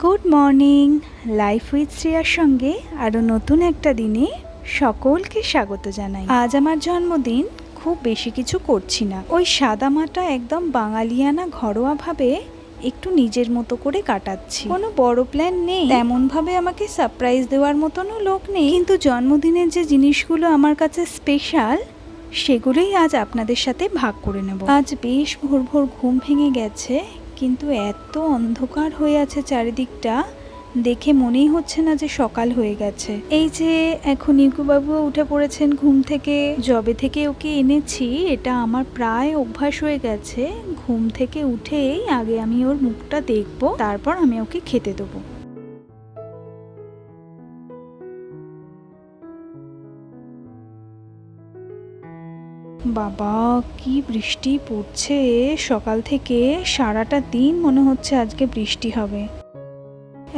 Good morning. Life with শ্রেয়ার সঙ্গে আরও নতুন একটা দিনে সকলকে স্বাগত জানাই। আজ আমার জন্মদিন। খুব বেশি কিছু করছি না, ওই সাদামাটা একদম বাঙালিয়ানা ঘরোয়াভাবে একটু নিজের মতো করে কাটাচ্ছি। কোনো বড় প্ল্যান নেই, তেমনভাবে আমাকে সারপ্রাইজ দেওয়ার মতনও লোক নেই, কিন্তু জন্মদিনের যে জিনিসগুলো আমার কাছে স্পেশাল সেগুলোই আজ আপনাদের সাথে ভাগ করে নেব। আজ বেশ ভোর ভোর ঘুম ভেঙে গেছে, কিন্তু এত অন্ধকার হয়ে আছে চারিদিকটা, দেখে মনেই হচ্ছে না যে সকাল হয়ে গেছে। এই যে এখন ইকুবাবু উঠে পড়েছেন ঘুম থেকে। যবে থেকে ওকে এনেছি এটা আমার প্রায় অভ্যাস হয়ে গেছে, ঘুম থেকে উঠেই আগে আমি ওর মুখটা দেখবো, তারপর আমি ওকে খেতে দেবো। বাবা কি বৃষ্টি পড়ছে সকাল থেকে, সারাটা দিন মনে হচ্ছে আজকে বৃষ্টি হবে।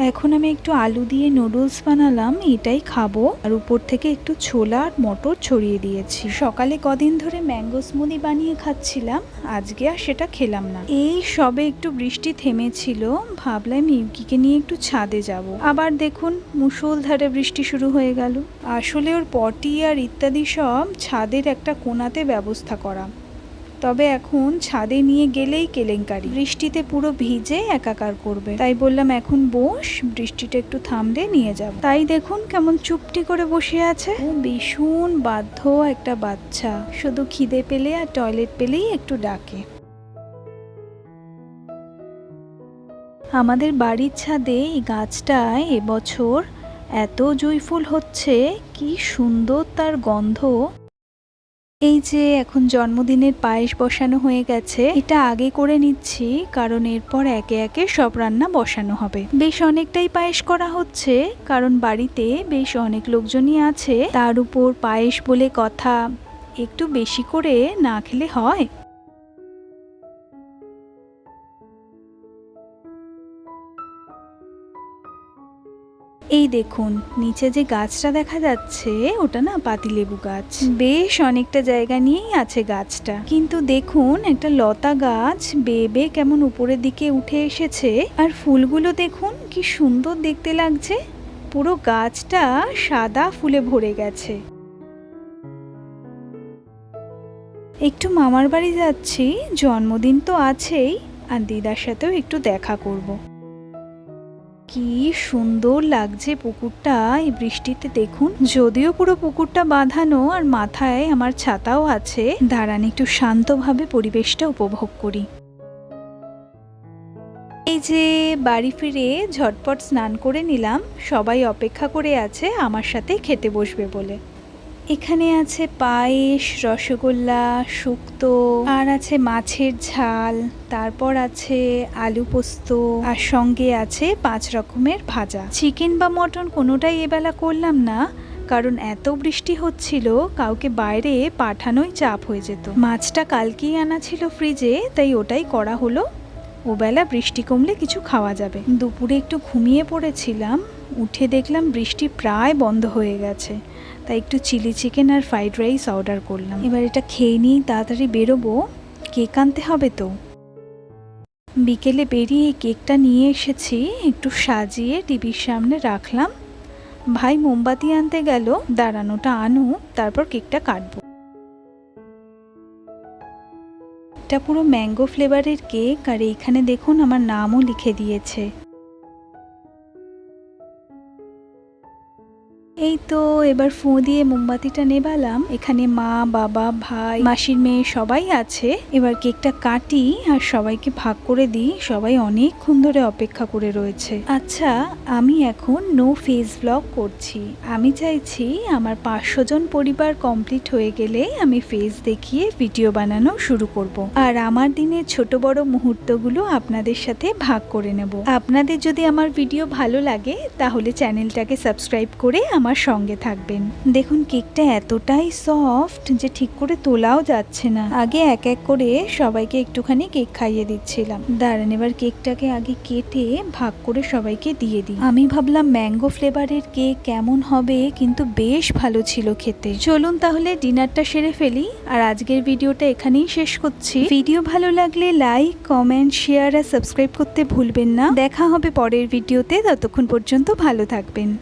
এখন আমি একটু আলু দিয়ে নুডলস বানালাম, এটাই খাবো। আর উপর থেকে একটু ছোলা আর মটর ছড়িয়ে দিয়েছি। সকালে কদিন ধরে ম্যাঙ্গো স্মুদি বানিয়ে খাচ্ছিলাম, আজকে আর সেটা খেলাম না। এই সবে একটু বৃষ্টি থেমেছিল, ভাবলাম ইউকিকে নিয়ে একটু ছাদে যাব। আবার দেখুন মুষলধারে বৃষ্টি শুরু হয়ে গেল। আসলে ওর পটি আর ইত্যাদি সব ছাদের একটা কোণাতে ব্যবস্থা করা, তবে এখন ছাদে নিয়ে গেলেই কেলেঙ্কারি, বৃষ্টিতে পুরো ভিজে একাকার করবে। তাই বললাম এখন বস, বৃষ্টিটা একটু থামলে নিয়ে যাব। তাই দেখুন কেমন চুপটি করে বসে আছে। ও ভীষণ বাধ্য একটা বাচ্চা, শুধু খিদে পেলে আর টয়লেট পেলেই একটু ডাকে। আমাদের বাড়ির ছাদে এই গাছটায় এবছর এত জুঁই ফুল হচ্ছে, কি সুন্দর তার গন্ধ। এই যে এখন জন্মদিনের পায়েস বসানো হয়ে গেছে, এটা আগে করে নিচ্ছি কারণ এরপর একে একে সব রান্না বসানো হবে। বেশ অনেকটাই পায়েস করা হচ্ছে, কারণ বাড়িতে বেশ অনেক লোকজনই আছে, তার উপর পায়েস বলে কথা, একটু বেশি করে না খেলে হয়। এই দেখুন নিচে যে গাছটা দেখা যাচ্ছে ওটা না পাতিলেবু গাছ, বেশ অনেকটা জায়গা নিয়েই আছে গাছটা, কিন্তু দেখুন একটা লতা গাছ বেয়ে বেয়ে কেমন উপরের দিকে উঠে এসেছে, আর ফুলগুলো দেখুন কি সুন্দর দেখতে লাগছে, পুরো গাছটা সাদা ফুলে ভরে গেছে। একটু মামার বাড়ি যাচ্ছি, জন্মদিন তো আছেই, আর দিদার সাথেও একটু দেখা করব। কি সুন্দর লাগছে পুকুরটা এই বৃষ্টিতে, দেখুন যদিও পুরো পুকুরটা বাঁধানো আর মাথায় আমার ছাতাও আছে। দাঁড়ান একটু শান্তভাবে পরিবেশটা উপভোগ করি। এই যে বাড়ি ফিরে ঝটপট স্নান করে নিলাম, সবাই অপেক্ষা করে আছে আমার সাথে খেতে বসবে বলে। এখানে আছে পায়েস, রসগোল্লা, শুক্তো, আর আছে মাছের ঝাল, তারপর আছে আলু পোস্ত, আর সঙ্গে আছে 5 রকমের ভাজা। চিকেন বা মটন কোনোটাই এবেলা করলাম না, কারণ এত বৃষ্টি হচ্ছিল কাউকে বাইরে পাঠানোই চাপ হয়ে যেত। মাছটা কালকেই আনা ছিল ফ্রিজে, তাই ওটাই করা হলো। ওবেলা বৃষ্টি কমলে কিছু খাওয়া যাবে। দুপুরে একটু ঘুমিয়ে পড়েছিলাম, উঠে দেখলাম বৃষ্টি প্রায় বন্ধ হয়ে গেছে, তাই একটু চিলি চিকেন আর ফ্রাইড রাইস অর্ডার করলাম। এবার এটা খেয়ে নিই, তাড়াতাড়ি বেরোবো, কেক আনতে হবে তো। বিকেলে বেরিয়ে কেকটা নিয়ে এসেছি, একটু সাজিয়ে টিভির সামনে রাখলাম। ভাই মোমবাতি আনতে গেল, দাঁড়ানোটা আনুক তারপর কেকটা কাটবো। এটা পুরো ম্যাঙ্গো ফ্লেভারের কেক, আর এইখানে দেখুন আমার নামও লিখে দিয়েছে। এই তো এবার ফু দিয়ে মোমবাতিটা নেভালাম। এখানে মা, বাবা, ভাই, মাসির মেয়ে সবাই আছে। এবার কেকটা কাটি আর সবাইকে ভাগ করে দিই, সবাই অনেকক্ষণ ধরে অপেক্ষা করে রয়েছে। আচ্ছা, আমি এখন নো ফেস ব্লগ করছি। আমি চাইছি আমার 500 জন পরিবার কমপ্লিট হয়ে গেলে আমি ফেস দেখিয়ে ভিডিও বানানো শুরু করব, আর আমার দিনের ছোট বড় মুহূর্তগুলো আপনাদের সাথে ভাগ করে নেব। আপনাদের যদি আমার ভিডিও ভালো লাগে তাহলে চ্যানেলটাকে সাবস্ক্রাইব করে আমার সঙ্গে থাকবেন। দেখুন কেকটা এতটাই সফট যে ঠিক করে তোলাও যাচ্ছে না। আগে এক এক করে সবাইকে একটুখানি কেক খাইয়ে দিচ্ছিলাম। দাঁড়ান, এবার কেকটাকে আগে কেটে ভাগ করে সবাইকে দিয়ে দিই। আমি ভাবলাম ম্যাঙ্গো ফ্লেভারের কেক কেমন হবে, কিন্তু বেশ ভালো ছিল খেতে। চলুন তাহলে ডিনারটা সেরে ফেলি, আর আজকের ভিডিওটা এখানেই শেষ করছি। ভিডিও ভালো লাগলে লাইক, কমেন্ট, শেয়ার আর সাবস্ক্রাইব করতে ভুলবেন না। দেখা হবে পরের ভিডিওতে, ততক্ষণ পর্যন্ত ভালো থাকবেন।